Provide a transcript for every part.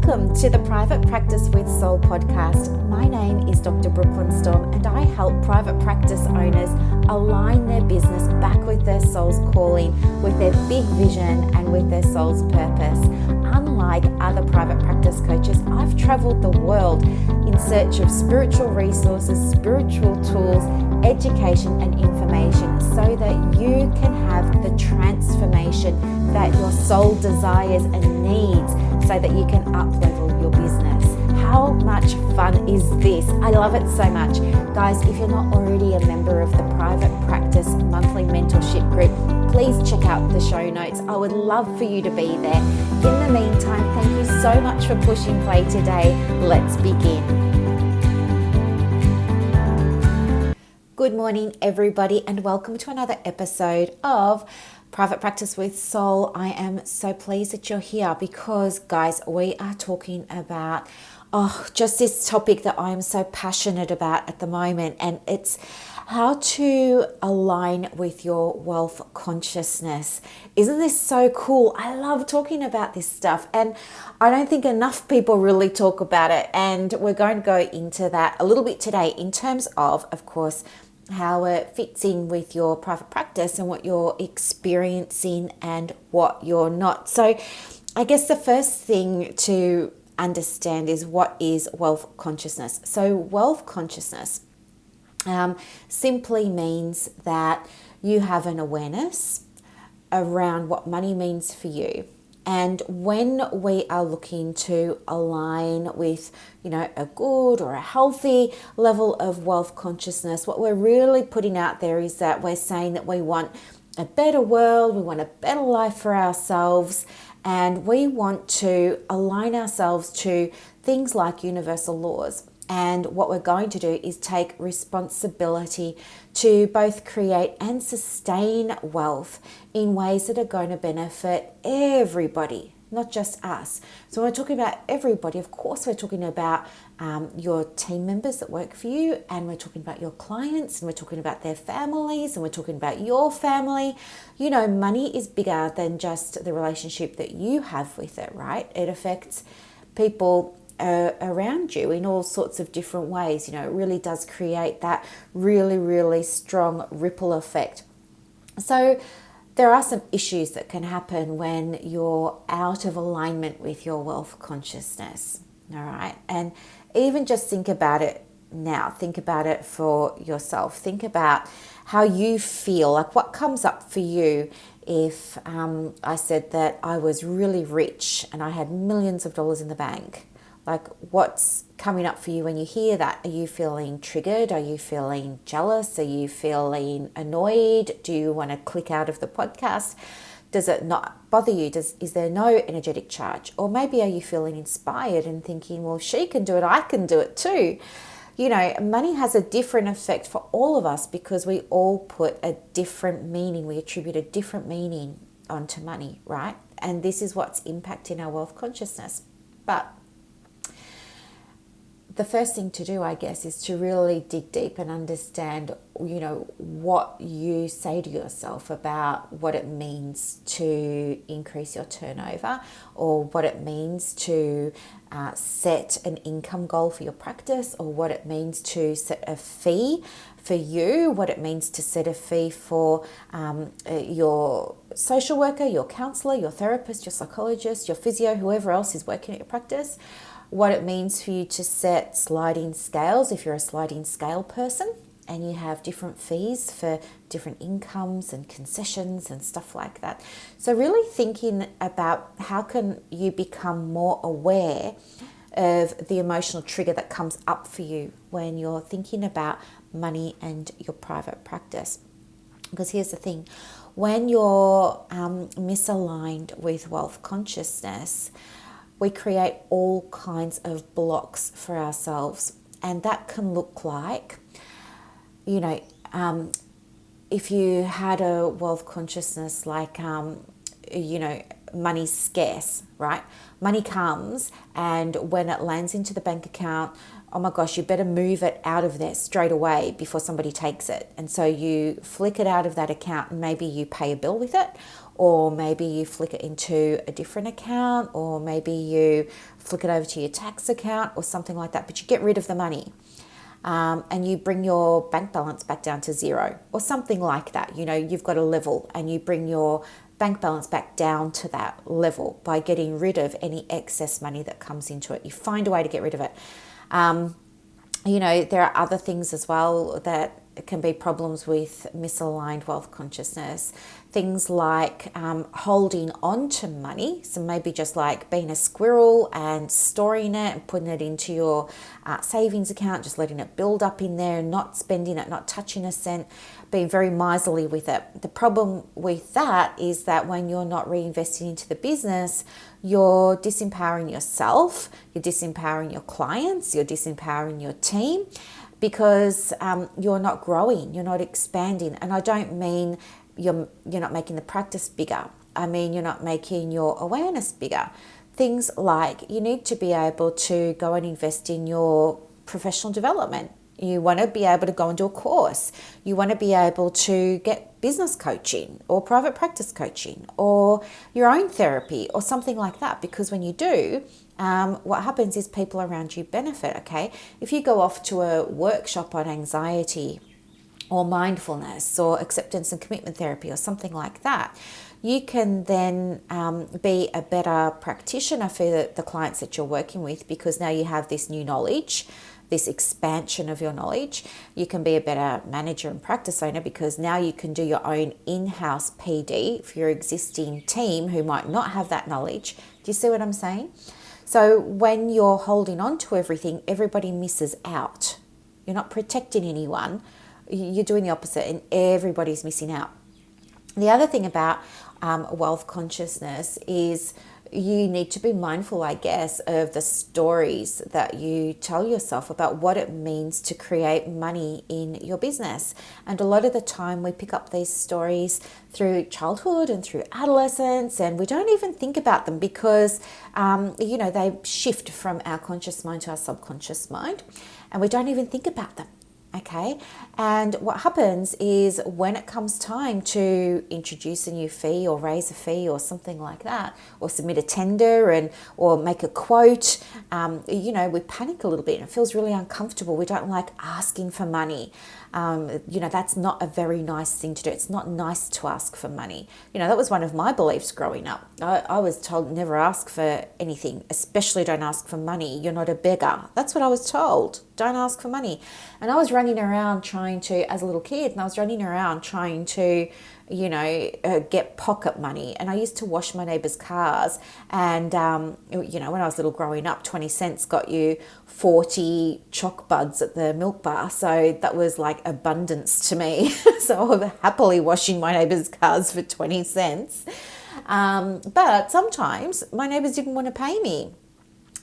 Welcome to the Private Practice with Soul podcast. My name is Dr. Brooklyn Storme, and I help private practice owners align their business back with their soul's calling, with their big vision and with their soul's purpose. Unlike other private practice coaches, I've traveled the world in search of spiritual resources, spiritual tools, education and information so that you can have the transformation that your soul desires and needs so that you can up-level your business. How much fun is this? I love it so much. Guys, if you're not already a member of the Private Practice Monthly Mentorship Group, please check out the show notes. I would love for you to be there. In the meantime, thank you so much for pushing play today. Let's begin. Good morning, everybody, and welcome to another episode of Private Practice with Soul. I am so pleased that you're here because, guys, we are talking about just this topic that I am so passionate about at the moment, and it's how to align with your wealth consciousness. Isn't this so cool? I love talking about this stuff, and I don't think enough people really talk about it, and we're going to go into that a little bit today in terms of course, how it fits in with your private practice and what you're experiencing and what you're not. So I guess the first thing to understand is, what is wealth consciousness? So wealth consciousness simply means that you have an awareness around what money means for you. And when we are looking to align with, a good or a healthy level of wealth consciousness, what we're really putting out there is that we're saying that we want a better world, we want a better life for ourselves, and we want to align ourselves to things like universal laws. And what we're going to do is take responsibility to both create and sustain wealth in ways that are going to benefit everybody, not just us. So when we're talking about everybody, of course, we're talking about your team members that work for you, and we're talking about your clients, and we're talking about their families, and we're talking about your family. Money is bigger than just the relationship that you have with it, right? It affects people around you in all sorts of different ways. It really does create that really, really strong ripple effect. So there are some issues that can happen when you're out of alignment with your wealth consciousness. All right. And even just think about it now. Think about it for yourself. Think about how you feel, like what comes up for you if I said that I was really rich and I had millions of dollars in the bank. Like, what's coming up for you when you hear that? Are you feeling triggered? Are you feeling jealous? Are you feeling annoyed? Do you want to click out of the podcast? Does it not bother you? Is there no energetic charge? Or maybe are you feeling inspired and thinking, well, she can do it, I can do it too. Money has a different effect for all of us because we all put a different meaning. We attribute a different meaning onto money, right? And this is what's impacting our wealth consciousness. But the first thing to do, I guess, is to really dig deep and understand, what you say to yourself about what it means to increase your turnover, or what it means to set an income goal for your practice, or what it means to set a fee for you, what it means to set a fee for your social worker, your counselor, your therapist, your psychologist, your physio, whoever else is working at your practice. What it means for you to set sliding scales if you're a sliding scale person and you have different fees for different incomes and concessions and stuff like that. So really thinking about how can you become more aware of the emotional trigger that comes up for you when you're thinking about money and your private practice. Because here's the thing, when you're misaligned with wealth consciousness, we create all kinds of blocks for ourselves. And that can look like, if you had a wealth consciousness like, money's scarce, right? Money comes, and when it lands into the bank account, oh my gosh, you better move it out of there straight away before somebody takes it. And so you flick it out of that account and maybe you pay a bill with it, or maybe you flick it into a different account, or maybe you flick it over to your tax account or something like that, but you get rid of the money. And you bring your bank balance back down to zero or something like that. You know, you've got a level and you bring your bank balance back down to that level by getting rid of any excess money that comes into it. You find a way to get rid of it. You know, there are other things as well that can be problems with misaligned wealth consciousness. Things like holding on to money. So maybe just like being a squirrel and storing it and putting it into your savings account, just letting it build up in there, not spending it, not touching a cent, being very miserly with it. The problem with that is that when you're not reinvesting into the business, you're disempowering yourself, you're disempowering your clients, you're disempowering your team, because you're not growing, you're not expanding. And I don't mean you're not making the practice bigger. I mean, you're not making your awareness bigger. Things like you need to be able to go and invest in your professional development. You want to be able to go and do a course. You want to be able to get business coaching or private practice coaching or your own therapy or something like that. Because when you do, what happens is people around you benefit, okay? If you go off to a workshop on anxiety or mindfulness or acceptance and commitment therapy or something like that, you can then be a better practitioner for the clients that you're working with, because now you have this new knowledge, this expansion of your knowledge. You can be a better manager and practice owner because now you can do your own in-house PD for your existing team who might not have that knowledge. Do you see what I'm saying? So when you're holding on to everything, everybody misses out. You're not protecting anyone. You're doing the opposite and everybody's missing out. The other thing about wealth consciousness is you need to be mindful, I guess, of the stories that you tell yourself about what it means to create money in your business. And a lot of the time we pick up these stories through childhood and through adolescence, and we don't even think about them because, you know, they shift from our conscious mind to our subconscious mind, and we don't even think about them. Okay, and what happens is when it comes time to introduce a new fee or raise a fee or something like that, or submit a tender or make a quote, you know, we panic a little bit and it feels really uncomfortable. We don't like asking for money. You know, that's not a very nice thing to do. It's not nice to ask for money. You know, that was one of my beliefs growing up. I was told never ask for anything, especially don't ask for money. You're not a beggar. That's what I was told. Don't ask for money. And I was running around trying to, as a little kid, and I was running around trying to, you know, get pocket money. And I used to wash my neighbours' cars. And, you know, when I was little growing up, 20 cents got you 40 choc buds at the milk bar. So that was like abundance to me. So I was happily washing my neighbours' cars for 20 cents. But sometimes my neighbours didn't want to pay me.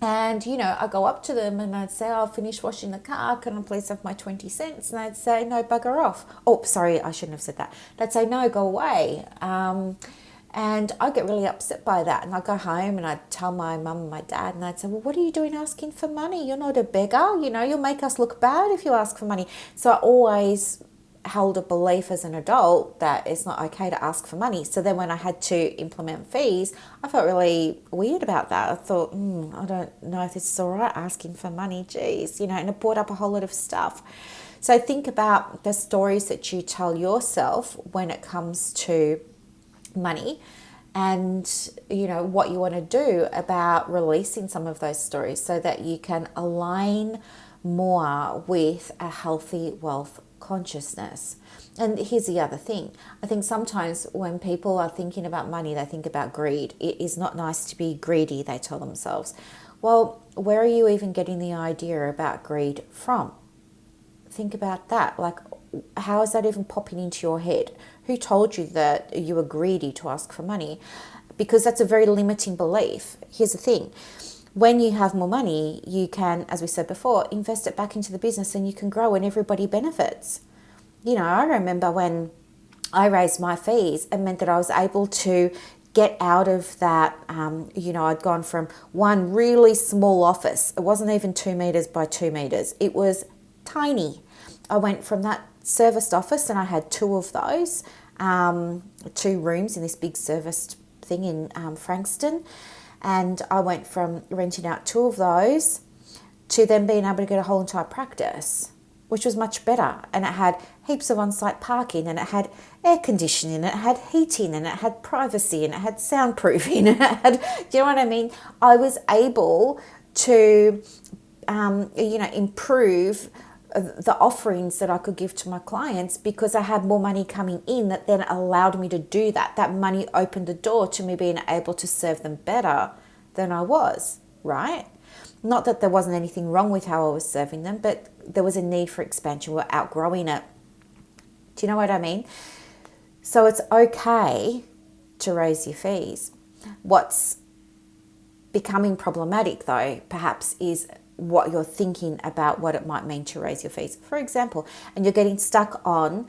And, you know, I'd go up to them and I'd say, I'll finish washing the car. Can I please have my 20 cents? And they'd say, no, bugger off. Oh, sorry, I shouldn't have said that. They'd say, no, go away. And I'd get really upset by that. And I'd go home and I'd tell my mum and my dad, and they'd say, well, what are you doing asking for money? You're not a beggar. You know, you'll make us look bad if you ask for money. So I always held a belief as an adult that it's not okay to ask for money. So then when I had to implement fees, I felt really weird about that. I thought, I don't know if this is all right, asking for money, geez, you know, and it brought up a whole lot of stuff. So think about the stories that you tell yourself when it comes to money, and, you know, what you want to do about releasing some of those stories so that you can align more with a healthy wealth consciousness. And here's the other thing. I think sometimes when people are thinking about money, they think about greed. It is not nice to be greedy, they tell themselves. Well, where are you even getting the idea about greed from? Think about that. Like, how is that even popping into your head? Who told you that you were greedy to ask for money? Because that's a very limiting belief. Here's the thing. When you have more money, you can, as we said before, invest it back into the business and you can grow and everybody benefits. You know, I remember when I raised my fees, it meant that I was able to get out of that. I'd gone from one really small office. It wasn't even 2 meters by 2 meters. It was tiny. I went from that serviced office, and I had two of those, 2 rooms in this big serviced thing in Frankston. And I went from renting out 2 of those to then being able to get a whole entire practice, which was much better. And it had heaps of on-site parking, and it had air conditioning, and it had heating, and it had privacy, and it had soundproofing, and it had, do you know what I mean? I was able to, improve the offerings that I could give to my clients because I had more money coming in that then allowed me to do that. That money opened the door to me being able to serve them better than I was, right? Not that there wasn't anything wrong with how I was serving them, but there was a need for expansion. We're outgrowing it. Do you know what I mean? So it's okay to raise your fees. What's becoming problematic, though, perhaps, is what you're thinking about what it might mean to raise your fees. For example, and you're getting stuck on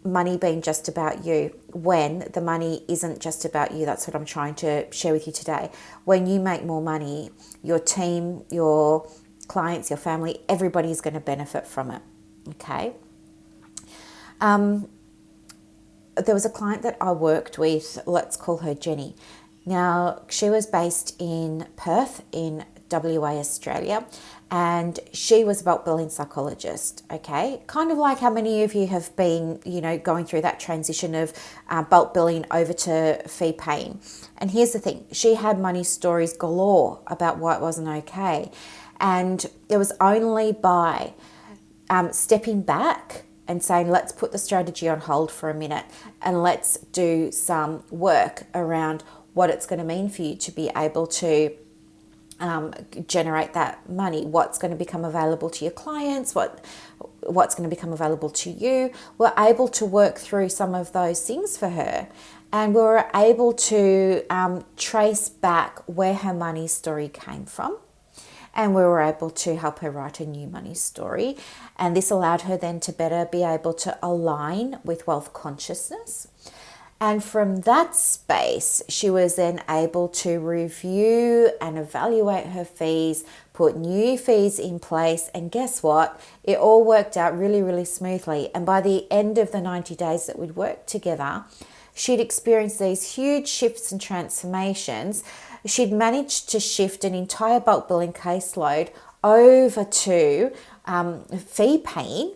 money being just about you when the money isn't just about you. That's what I'm trying to share with you today. When you make more money, your team, your clients, your family, everybody's going to benefit from it. Okay. There was a client that I worked with, let's call her Jenny. Now, she was based in Perth in WA, Australia, and she was a bulk billing psychologist, okay? Kind of like how many of you have been, going through that transition of bulk billing over to fee paying. And here's the thing, she had money stories galore about why it wasn't okay. And it was only by stepping back and saying, let's put the strategy on hold for a minute and let's do some work around what it's going to mean for you to be able to generate that money, what's going to become available to your clients, what's going to become available to you. We're able to work through some of those things for her, and we were able to trace back where her money story came from, and we were able to help her write a new money story. And this allowed her then to better be able to align with wealth consciousness. And from that space, she was then able to review and evaluate her fees, put new fees in place, and guess what? It all worked out really, really smoothly. And by the end of the 90 days that we'd worked together, she'd experienced these huge shifts and transformations. She'd managed to shift an entire bulk billing caseload over to fee paying.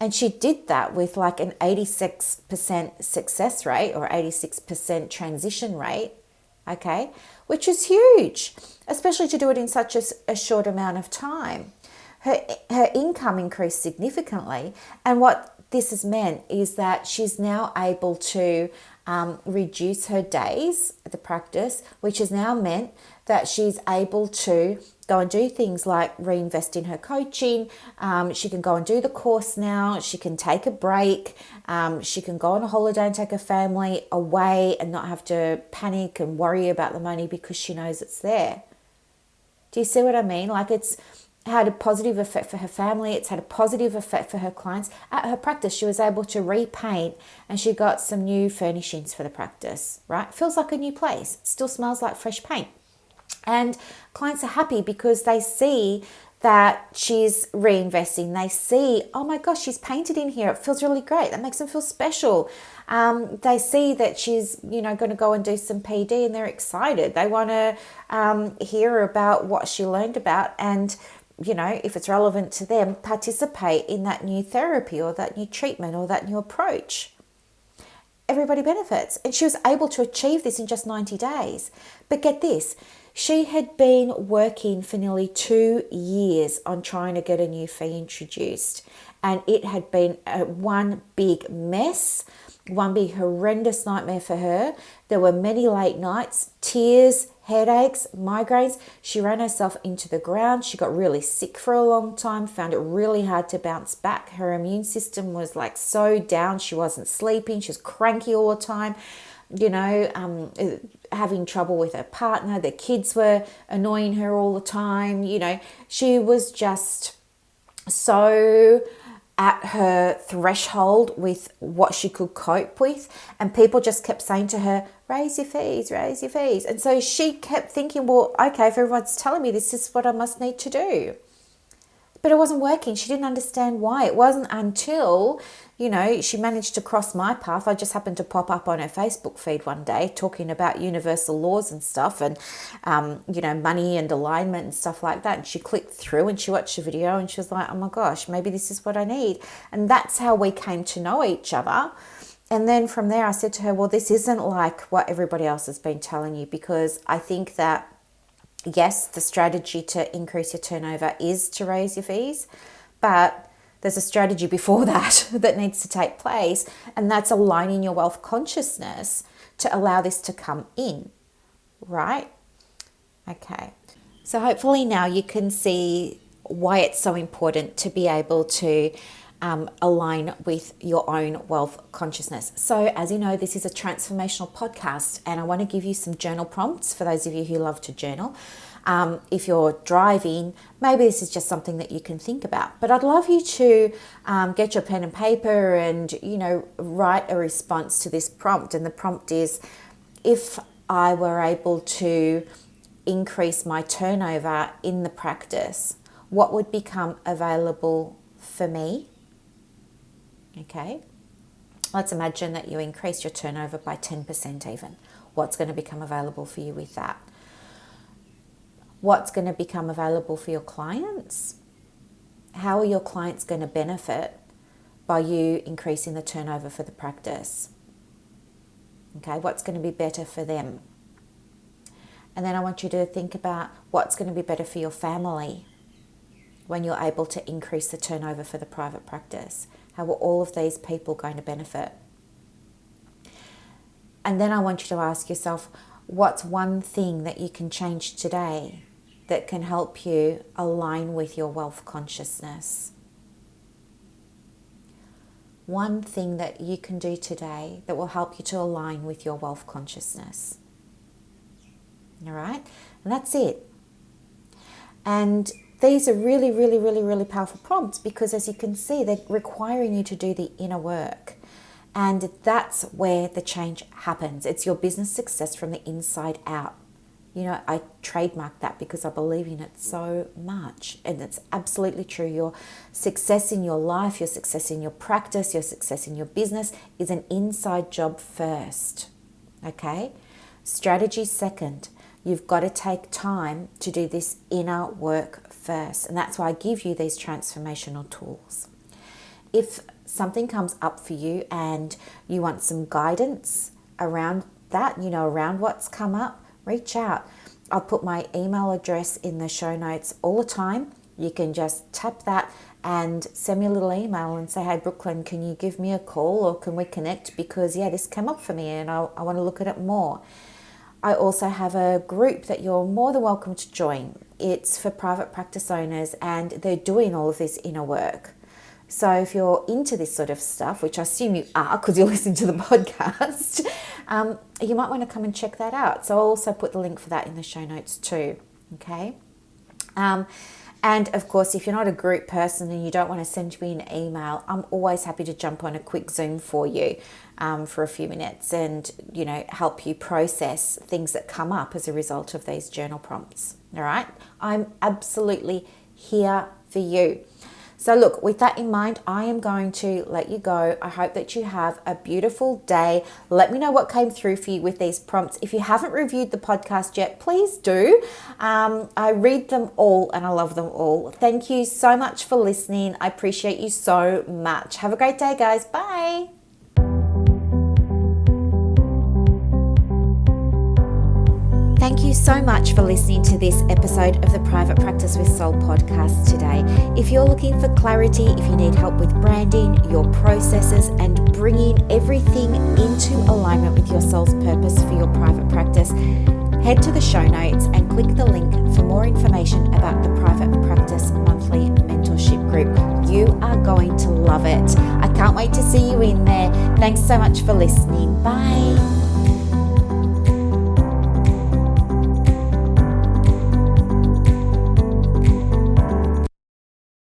And she did that with like an 86% success rate or 86% transition rate, okay, which is huge, especially to do it in such a short amount of time. Her income increased significantly. And what this has meant is that she's now able to reduce her days at the practice, which has now meant that she's able to go and do things like reinvest in her coaching. She can go and do the course now. She can take a break. She can go on a holiday and take her family away and not have to panic and worry about the money because she knows it's there. Do you see what I mean? Like, it's had a positive effect for her family. It's had a positive effect for her clients. At her practice, she was able to repaint and she got some new furnishings for the practice, right? Feels like a new place. Still smells like fresh paint. And clients are happy because they see that she's reinvesting. They see, oh my gosh, she's painted in here. It feels really great. That makes them feel special. They see that she's, going to go and do some PD and they're excited. They want to hear about what she learned about and, if it's relevant to them, participate in that new therapy or that new treatment or that new approach. Everybody benefits. And she was able to achieve this in just 90 days. But get this, she had been working for nearly 2 years on trying to get a new fee introduced. And it had been one big mess, one big horrendous nightmare for her. There were many late nights, tears, headaches, migraines. She ran herself into the ground. She got really sick for a long time, found it really hard to bounce back. Her immune system was like so down. She wasn't sleeping. She was cranky all the time, having trouble with her partner. The kids were annoying her all the time. She was just so at her threshold with what she could cope with, and people just kept saying to her, raise your fees, raise your fees. And so she kept thinking, well, okay, if everyone's telling me this is what I must need to do. But it wasn't working. She didn't understand why. It wasn't until, she managed to cross my path. I just happened to pop up on her Facebook feed one day talking about universal laws and stuff and, money and alignment and stuff like that. And she clicked through and she watched the video and she was like, oh my gosh, maybe this is what I need. And that's how we came to know each other. And then from there, I said to her, well, this isn't like what everybody else has been telling you, because I think that yes, the strategy to increase your turnover is to raise your fees, but there's a strategy before that that needs to take place, and that's aligning your wealth consciousness to allow this to come in, right? Okay, so hopefully now you can see why it's so important to be able to align with your own wealth consciousness. So as you know, this is a transformational podcast, and I want to give you some journal prompts for those of you who love to journal. If you're driving, maybe this is just something that you can think about, but I'd love you to get your pen and paper and, write a response to this prompt. And the prompt is, if I were able to increase my turnover in the practice, what would become available for me? Okay, let's imagine that you increase your turnover by 10% even. What's going to become available for you with that? What's going to become available for your clients? How are your clients going to benefit by you increasing the turnover for the practice? Okay, what's going to be better for them? And then I want you to think about what's going to be better for your family when you're able to increase the turnover for the private practice. How are all of these people going to benefit? And then I want you to ask yourself, what's one thing that you can change today that can help you align with your wealth consciousness? One thing that you can do today that will help you to align with your wealth consciousness. All right? And that's it. And these are really, really, really, really powerful prompts because, as you can see, they're requiring you to do the inner work. And that's where the change happens. It's your business success from the inside out. I trademarked that because I believe in it so much. And it's absolutely true. Your success in your life, your success in your practice, your success in your business is an inside job first. Okay? Strategy second. You've got to take time to do this inner work first. And that's why I give you these transformational tools. If something comes up for you and you want some guidance around that, around what's come up, reach out. I'll put my email address in the show notes all the time. You can just tap that and send me a little email and say, hey, Brooklyn, can you give me a call or can we connect? Because, this came up for me and I want to look at it more. I also have a group that you're more than welcome to join. It's for private practice owners and they're doing all of this inner work. So if you're into this sort of stuff, which I assume you are because you're listening to the podcast, you might want to come and check that out. So I'll also put the link for that in the show notes too. Okay. And of course, if you're not a group person and you don't want to send me an email, I'm always happy to jump on a quick Zoom for you for a few minutes and, help you process things that come up as a result of these journal prompts. All right. I'm absolutely here for you. So look, with that in mind, I am going to let you go. I hope that you have a beautiful day. Let me know what came through for you with these prompts. If you haven't reviewed the podcast yet, please do. I read them all and I love them all. Thank you so much for listening. I appreciate you so much. Have a great day, guys. Bye. Thank you so much for listening to this episode of the Private Practice with Soul podcast today. If you're looking for clarity, if you need help with branding, your processes, and bringing everything into alignment with your soul's purpose for your private practice, head to the show notes and click the link for more information about the Private Practice Monthly Mentorship Group. You are going to love it. I can't wait to see you in there. Thanks so much for listening. Bye.